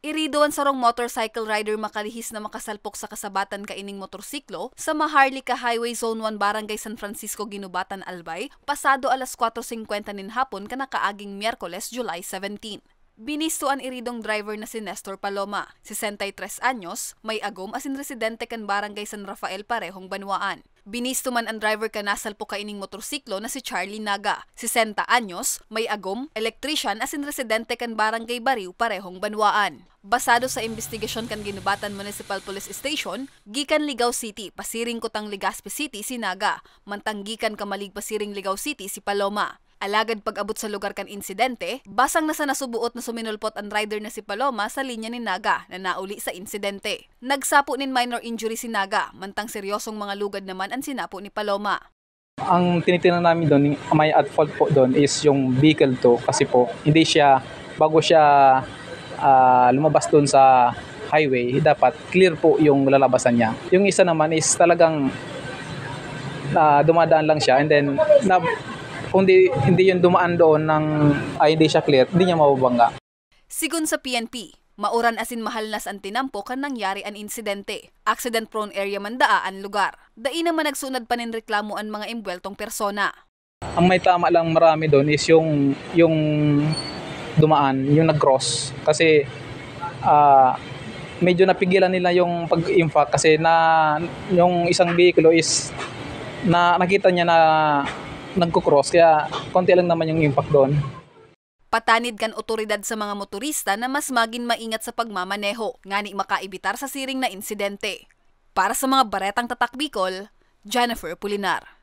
Iridoan sarong motorcycle rider makalihis na makasalpok sa kasabatan kaining motorsiklo sa Maharlika Highway Zone 1 Barangay San Francisco, Ginubatan, Albay, pasado alas 4:50 nin hapon kanakaaging Miyerkules, July 17. Binistuan iridong driver na si Nestor Paloma, 63 anyos, may agom asin residente kan Barangay San Rafael parehong Banwaan. Binisto man ang driver ka nasalpo kaining motorsiklo na si Charlie Naga, 60 anyos, may agom, electrician asin residente kan Barangay Bariw parehong Banwaan. Basado sa investigasyon kan Ginubatan Municipal Police Station, gikan Ligaw City, pasiring Kutang Legazpi City si Naga, mantang gikan Kamalig pasiring Ligaw City si Paloma. Alagad pag-abot sa lugar kan insidente, basang nasa nasubuot na suminulpot ang rider na si Paloma sa linya ni Naga na nauli sa insidente. Nagsapo nin minor injury si Naga, mantang seryosong mga lugad naman ang sinapo ni Paloma. Ang tinitingnan namin doon, may at fault po doon is yung vehicle to kasi po hindi siya, bago siya lumabas doon sa highway, dapat clear po yung lalabasan niya. Yung isa naman is talagang dumadaan lang siya and then kung hindi yung dumaan doon hindi siya clear, hindi niya mababangga. Sigun sa PNP, mauran asin mahal nas ang tinampo kan nangyari ang insidente. Accident-prone area man ang lugar. Dai naman nagsunod pa nin reklamo ang mga imbweltong persona. Ang may tama lang marami doon is yung dumaan, yung nag-cross. Kasi medyo napigilan nila yung pag-impact kasi yung isang vehicle is nakita niya na nagko-cross, kaya konti lang naman yung impact doon. Patanid kan otoridad sa mga motorista na mas maging maingat sa pagmamaneho, ngani makaibitar sa siring na insidente. Para sa mga Baretang Tatak Bicol, Jennifer Pulinar.